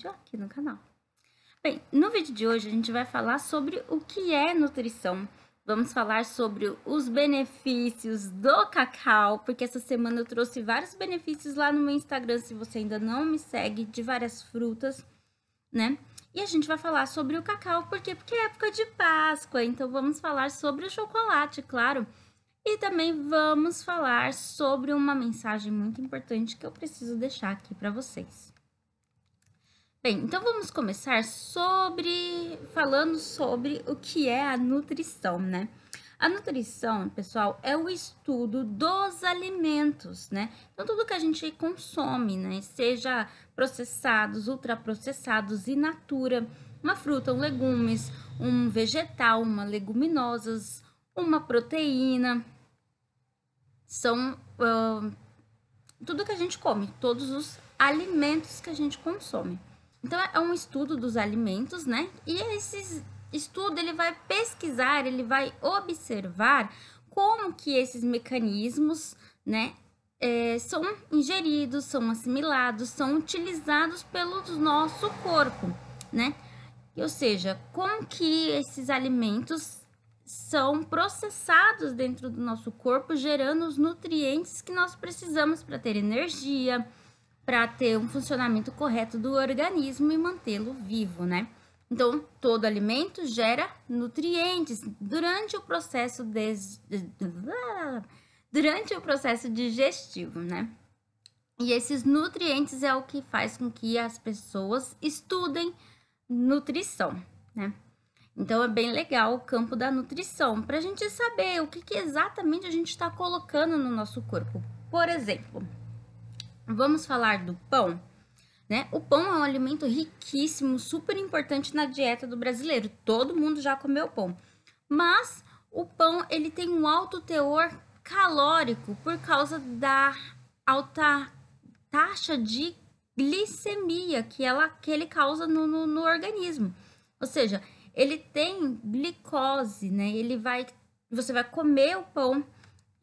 vídeo aqui no canal. Bem, no vídeo de hoje a gente vai falar sobre o que é nutrição. Vamos falar sobre os benefícios do cacau, porque essa semana eu trouxe vários benefícios lá no meu Instagram, se você ainda não me segue, de várias frutas, né? E a gente vai falar sobre o cacau, por quê? Porque é época de Páscoa, então vamos falar sobre o chocolate, claro. E também vamos falar sobre uma mensagem muito importante que eu preciso deixar aqui para vocês. Bem, então vamos começar falando sobre o que é a nutrição, né? A nutrição, pessoal, é o estudo dos alimentos, né? Então, tudo que a gente consome, né? Seja processados, ultraprocessados, in natura, uma fruta, um legumes, um vegetal, uma leguminosas, uma proteína, são tudo que a gente come, todos os alimentos que a gente consome. Então, é um estudo dos alimentos, né? E esse estudo, ele vai pesquisar, ele vai observar como que esses mecanismos, né, são ingeridos, são assimilados, são utilizados pelo nosso corpo, né? Ou seja, como que esses alimentos são processados dentro do nosso corpo, gerando os nutrientes que nós precisamos para ter energia, para ter um funcionamento correto do organismo e mantê-lo vivo, né? Então, todo alimento gera nutrientes durante o processo digestivo, né? E esses nutrientes é o que faz com que as pessoas estudem nutrição, né? Então, é bem legal o campo da nutrição, para a gente saber o que exatamente a gente está colocando no nosso corpo. Por exemplo, vamos falar do pão, né? O pão é um alimento riquíssimo, super importante na dieta do brasileiro. Todo mundo já comeu pão. Mas o pão, ele tem um alto teor calórico por causa da alta taxa de glicemia que ele causa no organismo. Ou seja, ele tem glicose, né? Você vai comer o pão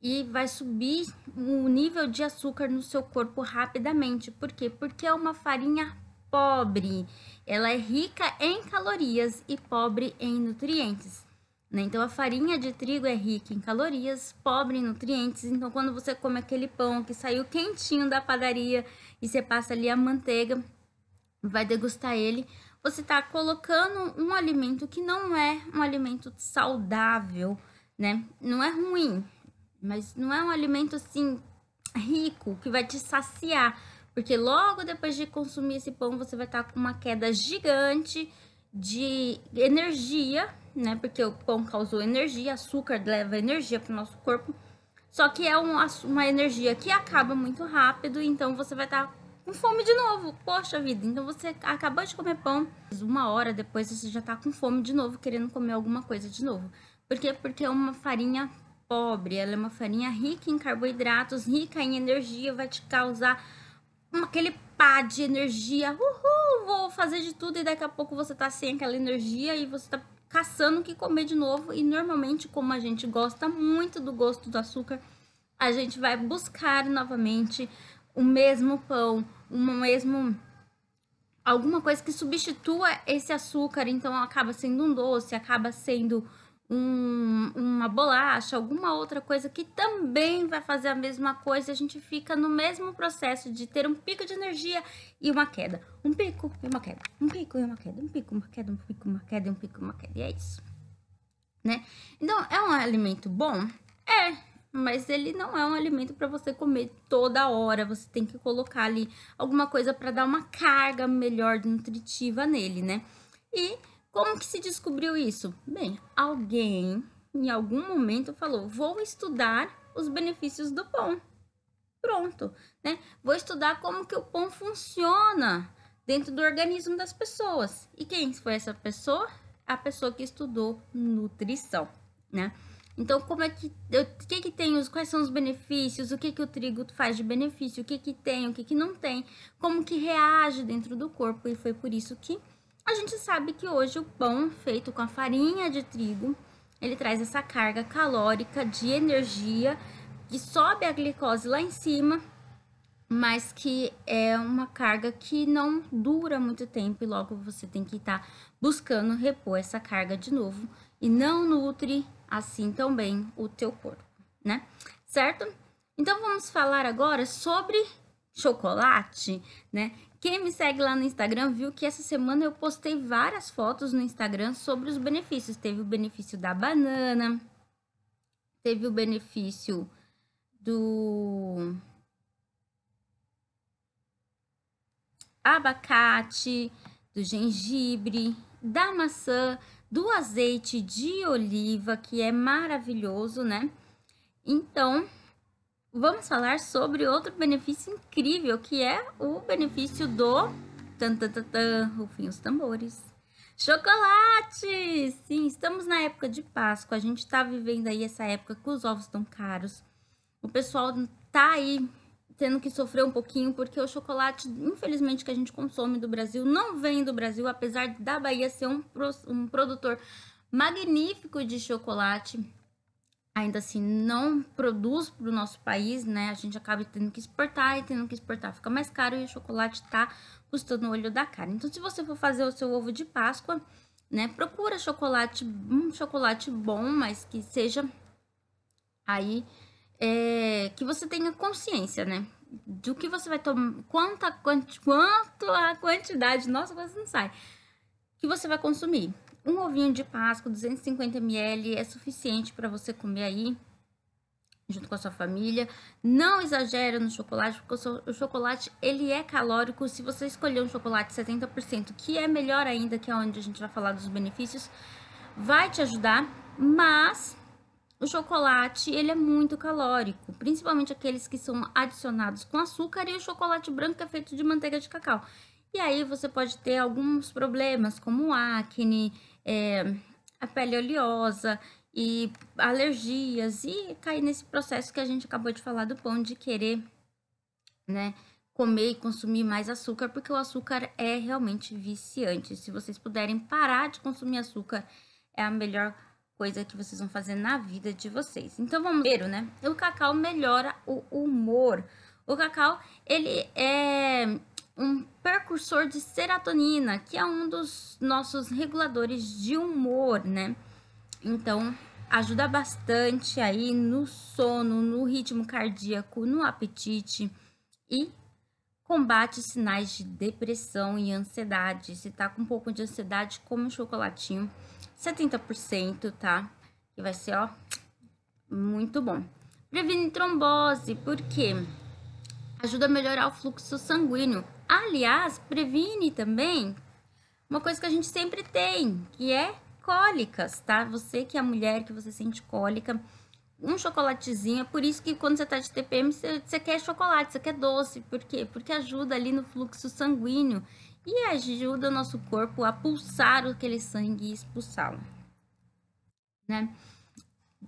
e vai subir o nível de açúcar no seu corpo rapidamente. Por quê? Porque é uma farinha pobre. Ela é rica em calorias e pobre em nutrientes, né? Então, a farinha de trigo é rica em calorias, pobre em nutrientes. Então, quando você come aquele pão que saiu quentinho da padaria e você passa ali a manteiga, vai degustar ele, você está colocando um alimento que não é um alimento saudável, né? Não é ruim, mas não é um alimento assim rico que vai te saciar, porque logo depois de consumir esse pão você vai estar com uma queda gigante de energia, né? Porque o pão causou energia, açúcar leva energia para o nosso corpo, só que é uma energia que acaba muito rápido, então você vai estar com fome de novo. Poxa vida, então você acabou de comer pão, uma hora depois você já tá com fome de novo, querendo comer alguma coisa de novo. Por quê? Porque é uma farinha pobre, ela é uma farinha rica em carboidratos, rica em energia, vai te causar aquele pá de energia. Uhul, vou fazer de tudo, e daqui a pouco você tá sem aquela energia e você tá caçando o que comer de novo. E normalmente, como a gente gosta muito do gosto do açúcar, a gente vai buscar novamente o mesmo pão, alguma coisa que substitua esse açúcar. Então acaba sendo um doce, acaba sendo uma bolacha, alguma outra coisa que também vai fazer a mesma coisa. A gente fica no mesmo processo de ter um pico de energia e uma queda, um pico e uma queda, um pico e uma queda, um pico, uma queda, um pico, uma queda, um pico, uma queda, e é isso, né? Então, é um alimento bom? Mas ele não é um alimento para você comer toda hora. Você tem que colocar ali alguma coisa para dar uma carga melhor nutritiva nele, né? E como que se descobriu isso? Bem, alguém em algum momento falou: vou estudar os benefícios do pão. Pronto, né? Vou estudar como que o pão funciona dentro do organismo das pessoas. E quem foi essa pessoa? A pessoa que estudou nutrição, né? Então, quais são os benefícios, o que o trigo faz de benefício, o que tem, o que não tem, como que reage dentro do corpo. E foi por isso que a gente sabe que hoje o pão feito com a farinha de trigo, ele traz essa carga calórica de energia, que sobe a glicose lá em cima mas que é uma carga que não dura muito tempo e logo você tem que estar buscando repor essa carga de novo e não nutre assim tão bem o teu corpo, né? Certo? Então vamos falar agora sobre chocolate, né? Quem me segue lá no Instagram viu que essa semana eu postei várias fotos no Instagram sobre os benefícios. Teve o benefício da banana, teve o benefício do abacate, do gengibre, da maçã, do azeite de oliva, que é maravilhoso, né? Então, vamos falar sobre outro benefício incrível, que é o benefício do tan, tan, tan, tan, rufem os tambores. Chocolate! Sim, estamos na época de Páscoa, a gente tá vivendo aí essa época que os ovos estão caros. O pessoal tá aí tendo que sofrer um pouquinho, porque o chocolate, infelizmente, que a gente consome do Brasil, não vem do Brasil, apesar da Bahia ser um produtor magnífico de chocolate, ainda assim não produz para o nosso país, né? A gente acaba tendo que exportar e tendo que exportar fica mais caro e o chocolate tá custando o olho da cara. Então, se você for fazer o seu ovo de Páscoa, né, procura chocolate, um chocolate bom, mas que seja aí que você tenha consciência, né? Do que você vai tomar, quanto a quantidade, nossa, quase não sai, que você vai consumir. Um ovinho de Páscoa, 250 ml, é suficiente para você comer aí, junto com a sua família. Não exagera no chocolate, porque o chocolate, ele é calórico. Se você escolher um chocolate 70%, que é melhor ainda, que é onde a gente vai falar dos benefícios, vai te ajudar, mas o chocolate, ele é muito calórico, principalmente aqueles que são adicionados com açúcar e o chocolate branco que é feito de manteiga de cacau. E aí você pode ter alguns problemas, como acne, a pele oleosa e alergias, e cair nesse processo que a gente acabou de falar do pão, de querer, né, comer e consumir mais açúcar, porque o açúcar é realmente viciante. Se vocês puderem parar de consumir açúcar, é a melhor coisa que vocês vão fazer na vida de vocês. Então vamos ver, né? O cacau melhora o humor. O cacau, ele é um precursor de serotonina, que é um dos nossos reguladores de humor, né? Então, ajuda bastante aí no sono, no ritmo cardíaco, no apetite e combate sinais de depressão e ansiedade. Se tá com um pouco de ansiedade, come um chocolatinho, 70%, tá? Que vai ser, ó, muito bom. Previne trombose, porque ajuda a melhorar o fluxo sanguíneo. Aliás, previne também uma coisa que a gente sempre tem, que é cólicas, tá? Você que é mulher, que você sente cólica, um chocolatezinho, é por isso que quando você tá de TPM, você quer chocolate, você quer doce. Por quê? Porque ajuda ali no fluxo sanguíneo e ajuda o nosso corpo a pulsar aquele sangue e expulsá-lo, né?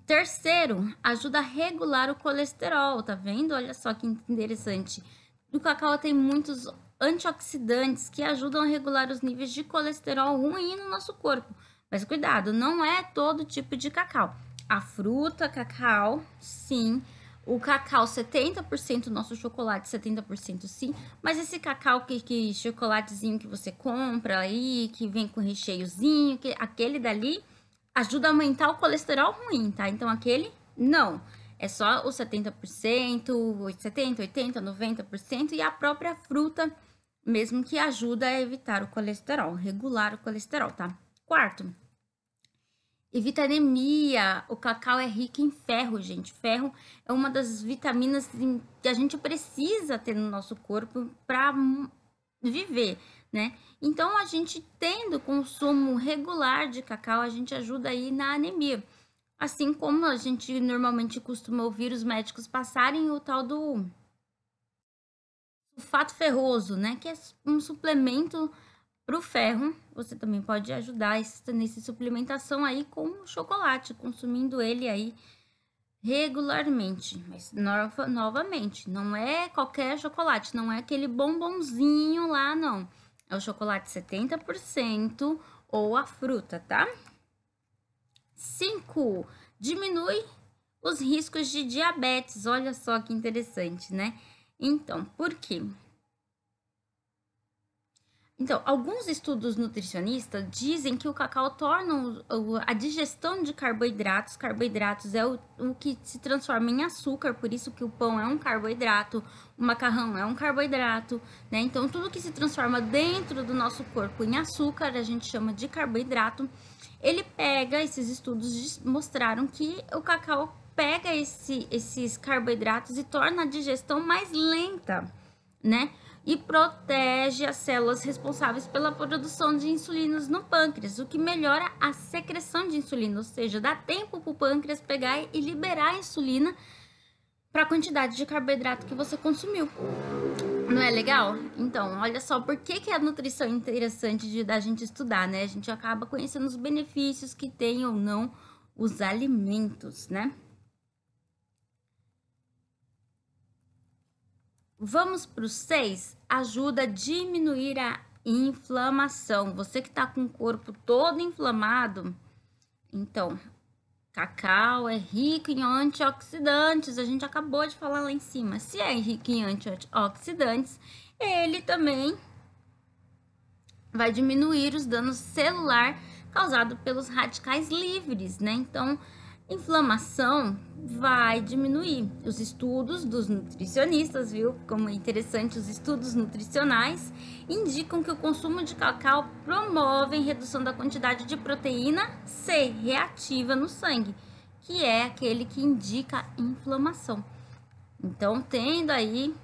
Terceiro, ajuda a regular o colesterol, tá vendo? Olha só que interessante. O cacau tem muitos antioxidantes que ajudam a regular os níveis de colesterol ruim no nosso corpo. Mas cuidado, não é todo tipo de cacau. A fruta cacau, sim. O cacau, 70%, nosso chocolate, 70% sim. Mas esse cacau que chocolatezinho que você compra aí, que vem com recheiozinho, aquele dali ajuda a aumentar o colesterol ruim, tá? Então, aquele não. É só os 70%, 70%, 80%, 90% e a própria fruta mesmo que ajuda a evitar o colesterol, regular o colesterol, tá? Quarto, evita anemia. O cacau é rico em ferro, gente. Ferro é uma das vitaminas que a gente precisa ter no nosso corpo para viver, né? Então, a gente tendo consumo regular de cacau, a gente ajuda aí na anemia. Assim como a gente normalmente costuma ouvir os médicos passarem o tal do sulfato ferroso, né? Que é um suplemento para o ferro. Você também pode ajudar nessa suplementação aí com o chocolate, consumindo ele aí regularmente. Mas novamente, não é qualquer chocolate, não é aquele bombonzinho lá, não. É o chocolate 70% ou a fruta, tá? 5. Diminui os riscos de diabetes. Olha só que interessante, né? Então, por quê? Então, alguns estudos nutricionistas dizem que o cacau torna a digestão de carboidratos. Carboidratos é o que se transforma em açúcar, por isso que o pão é um carboidrato, o macarrão é um carboidrato, né? Então, tudo que se transforma dentro do nosso corpo em açúcar, a gente chama de carboidrato. Ele pega, esses estudos mostraram que o cacau pega esses carboidratos e torna a digestão mais lenta, né? E protege as células responsáveis pela produção de insulinas no pâncreas, o que melhora a secreção de insulina, ou seja, dá tempo para o pâncreas pegar e liberar a insulina para a quantidade de carboidrato que você consumiu. Não é legal? Então, olha só por que a nutrição é interessante da gente estudar, né? A gente acaba conhecendo os benefícios que tem ou não os alimentos, né? Vamos para o 6, ajuda a diminuir a inflamação. Você que está com o corpo todo inflamado, então, cacau é rico em antioxidantes, a gente acabou de falar lá em cima. Se é rico em antioxidantes, ele também vai diminuir os danos celular causados pelos radicais livres, né? Então, inflamação vai diminuir. Os estudos dos nutricionistas, viu? Como é interessante, os estudos nutricionais indicam que o consumo de cacau promove a redução da quantidade de proteína C reativa no sangue, que é aquele que indica inflamação. Então, tendo aí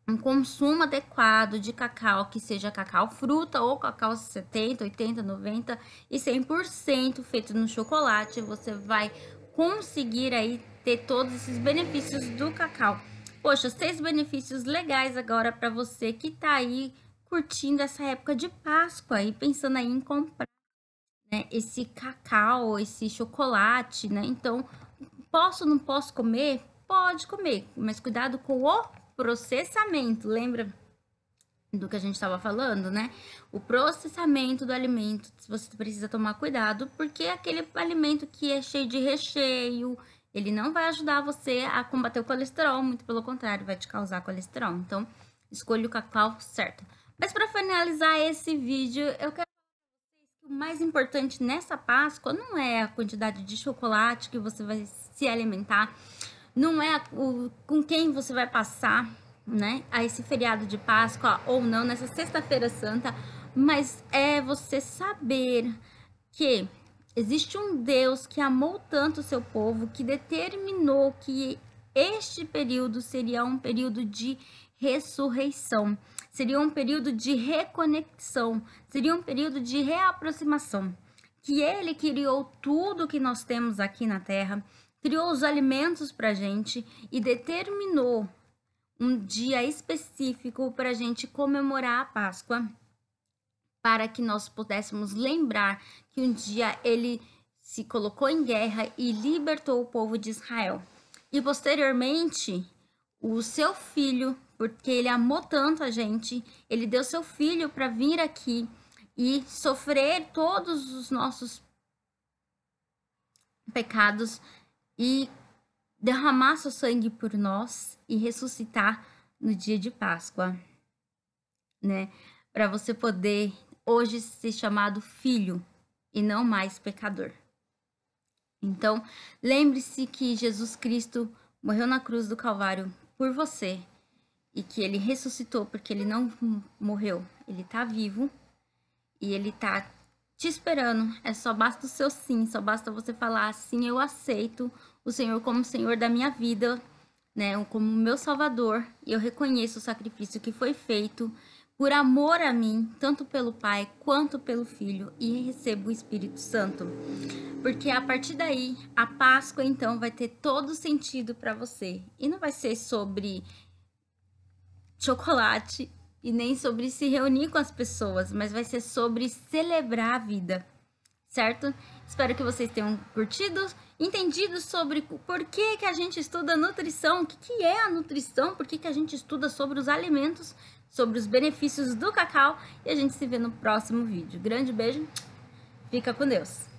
um consumo adequado de cacau, que seja cacau fruta ou cacau 70, 80, 90 e 100% feito no chocolate, você vai conseguir aí ter todos esses benefícios do cacau. Poxa, 6 benefícios legais agora para você que tá aí curtindo essa época de Páscoa e pensando aí em comprar, né, esse cacau, esse chocolate, né? Então, não posso comer? Pode comer, mas cuidado com o processamento, lembra do que a gente estava falando, né? O processamento do alimento, você precisa tomar cuidado, porque aquele alimento que é cheio de recheio, ele não vai ajudar você a combater o colesterol, muito pelo contrário, vai te causar colesterol. Então, escolha o cacau certo. Mas para finalizar esse vídeo, eu quero o mais importante nessa Páscoa não é a quantidade de chocolate que você vai se alimentar, não é com quem você vai passar, né, a esse feriado de Páscoa ou não, nessa sexta-feira santa, mas é você saber que existe um Deus que amou tanto o seu povo, que determinou que este período seria um período de ressurreição, seria um período de reconexão, seria um período de reaproximação, que ele criou tudo que nós temos aqui na Terra, criou os alimentos para a gente e determinou um dia específico para a gente comemorar a Páscoa, para que nós pudéssemos lembrar que um dia ele se colocou em guerra e libertou o povo de Israel. E posteriormente, o seu filho, porque ele amou tanto a gente, ele deu seu filho para vir aqui e sofrer todos os nossos pecados e derramar seu sangue por nós e ressuscitar no dia de Páscoa, né? Para você poder hoje ser chamado filho e não mais pecador. Então, lembre-se que Jesus Cristo morreu na cruz do Calvário por você e que ele ressuscitou porque ele não morreu, ele está vivo e ele está te esperando. Só basta o seu sim, só basta você falar assim: eu aceito o Senhor como Senhor da minha vida, né, como meu Salvador, e eu reconheço o sacrifício que foi feito por amor a mim, tanto pelo Pai quanto pelo Filho, e recebo o Espírito Santo. Porque a partir daí, a Páscoa então vai ter todo sentido para você. E não vai ser sobre chocolate e nem sobre se reunir com as pessoas, mas vai ser sobre celebrar a vida, certo? Espero que vocês tenham curtido, entendido sobre por que a gente estuda nutrição, o que é a nutrição, por que a gente estuda sobre os alimentos, sobre os benefícios do cacau, e a gente se vê no próximo vídeo. Grande beijo, fica com Deus!